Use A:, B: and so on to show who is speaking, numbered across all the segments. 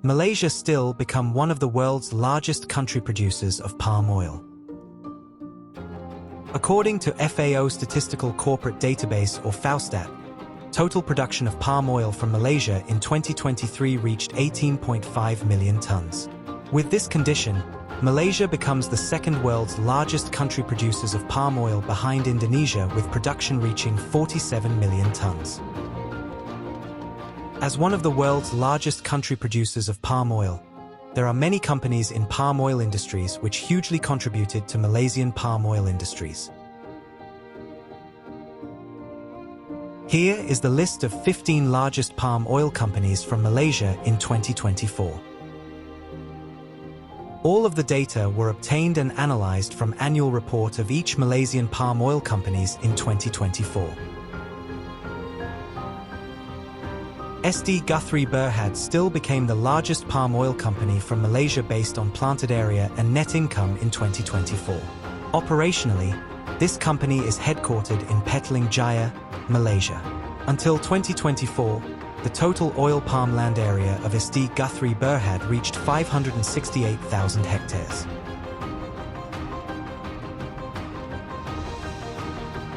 A: Malaysia still become one of the world's largest country producers of palm oil. According to FAO Statistical Corporate Database or FAOStat, total production of palm oil from Malaysia in 2023 reached 18.5 million tons. With this condition, Malaysia becomes the second world's largest country producers of palm oil behind Indonesia, with production reaching 47 million tons. As one of the world's largest country producers of palm oil, there are many companies in palm oil industries which hugely contributed to Malaysian palm oil industries. Here is the list of 15 largest palm oil companies from Malaysia in 2024. All of the data were obtained and analyzed from annual report of each Malaysian palm oil companies in 2024. SD Guthrie Berhad still became the largest palm oil company from Malaysia based on planted area and net income in 2024. Operationally, this company is headquartered in Petaling Jaya, Malaysia. Until 2024, the total oil palm land area of SD Guthrie Berhad reached 568,000 hectares.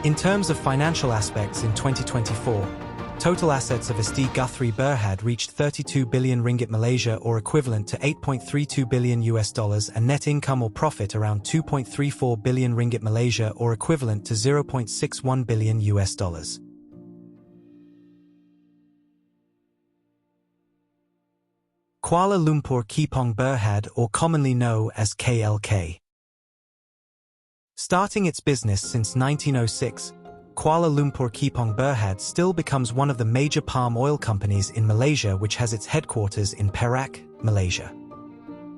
A: In terms of financial aspects in 2024, total assets of SD Guthrie Berhad reached 32 billion ringgit Malaysia, or equivalent to $8.32 billion, and net income or profit around 2.34 billion ringgit Malaysia, or equivalent to $0.61 billion. Kuala Lumpur Kepong Berhad, or commonly known as KLK. Starting its business since 1906, Kuala Lumpur Kepong Berhad still becomes one of the major palm oil companies in Malaysia, which has its headquarters in Perak, Malaysia.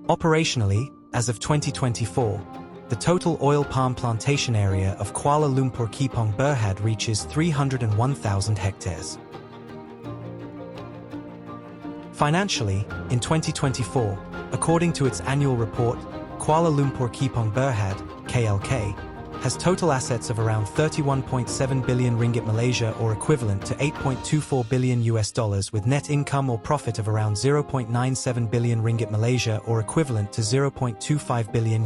A: Operationally, as of 2024, the total oil palm plantation area of Kuala Lumpur Kepong Berhad reaches 301,000 hectares. Financially, in 2024, according to its annual report, Kuala Lumpur Kepong Berhad, KLK, has total assets of around 31.7 billion ringgit Malaysia, or equivalent to $8.24 billion, with net income or profit of around 0.97 billion ringgit Malaysia, or equivalent to $0.25 billion.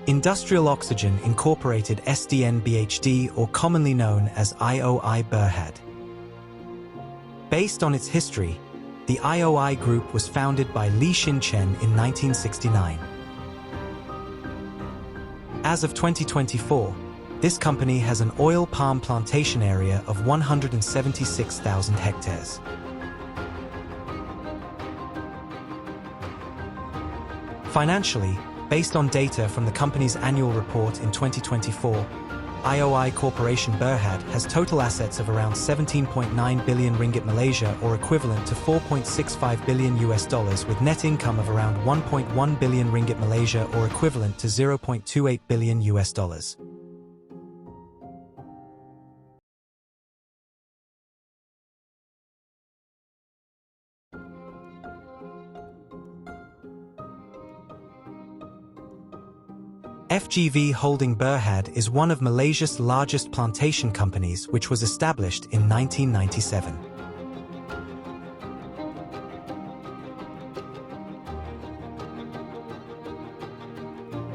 A: Industrial Oxygen Incorporated SDN BHD, or commonly known as IOI Berhad. Based on its history, the IOI Group was founded by Lee Shin Chen in 1969. As of 2024, this company has an oil palm plantation area of 176,000 hectares. Financially, based on data from the company's annual report in 2024, IOI Corporation Berhad has total assets of around 17.9 billion ringgit Malaysia, or equivalent to $4.65 billion, with net income of around 1.1 billion ringgit Malaysia, or equivalent to $0.28 billion. FGV Holding Berhad is one of Malaysia's largest plantation companies, which was established in 1997.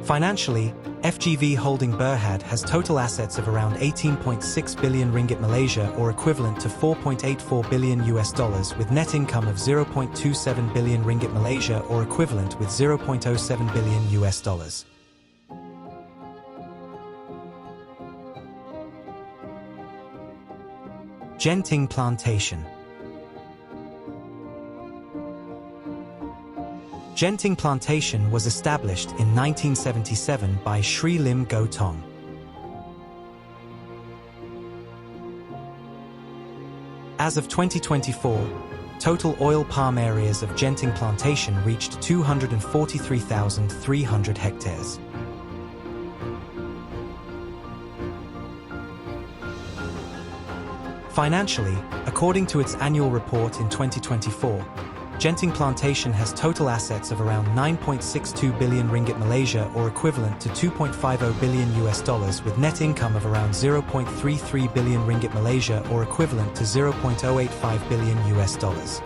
A: Financially, FGV Holding Berhad has total assets of around 18.6 billion ringgit Malaysia, or equivalent to $4.84 billion, with net income of 0.27 billion ringgit Malaysia, or equivalent with $0.07 billion. Genting Plantation. Genting Plantation was established in 1977 by Sri Lim Go Tong. As of 2024, total oil palm areas of Genting Plantation reached 243,300 hectares. Financially, according to its annual report in 2024, Genting Plantation has total assets of around 9.62 billion ringgit Malaysia, or equivalent to 2.50 billion US dollars, with net income of around 0.33 billion ringgit Malaysia, or equivalent to 0.085 billion US dollars.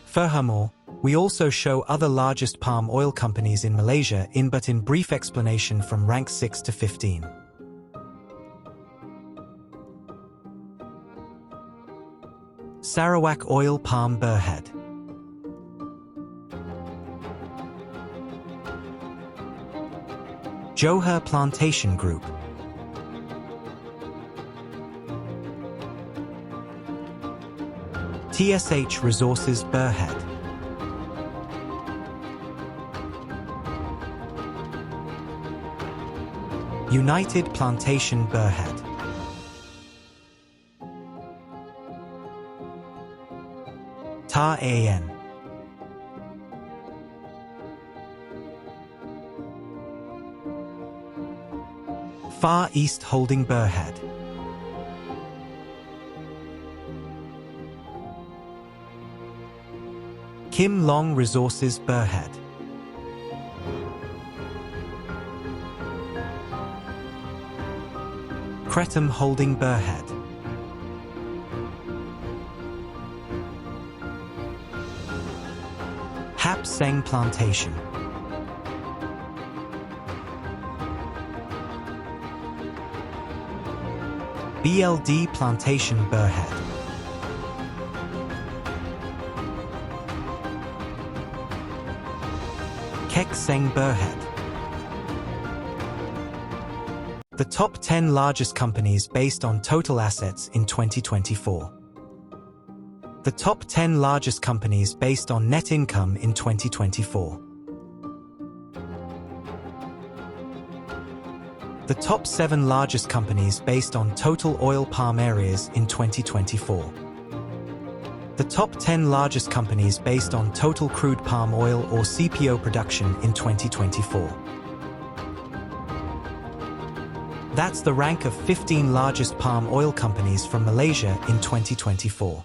A: Furthermore, we also show other largest palm oil companies in Malaysia but in brief explanation from rank 6 to 15. Sarawak Oil Palm Berhad. Johor Plantation Group. TSH Resources Berhad. United Plantation Berhad. TAR AN. Far East Holding Berhad. Kim Long Resources Berhad. Kretum Holding Berhad. Hap Senyk Plantation. BLD Plantation Berhad. Kek Senyk Berhad. The top 10 largest companies based on total assets in 2024. The top 10 largest companies based on net income in 2024. The top 7 largest companies based on total oil palm areas in 2024. The top 10 largest companies based on total crude palm oil or CPO production in 2024. That's the rank of 15 largest palm oil companies from Malaysia in 2024.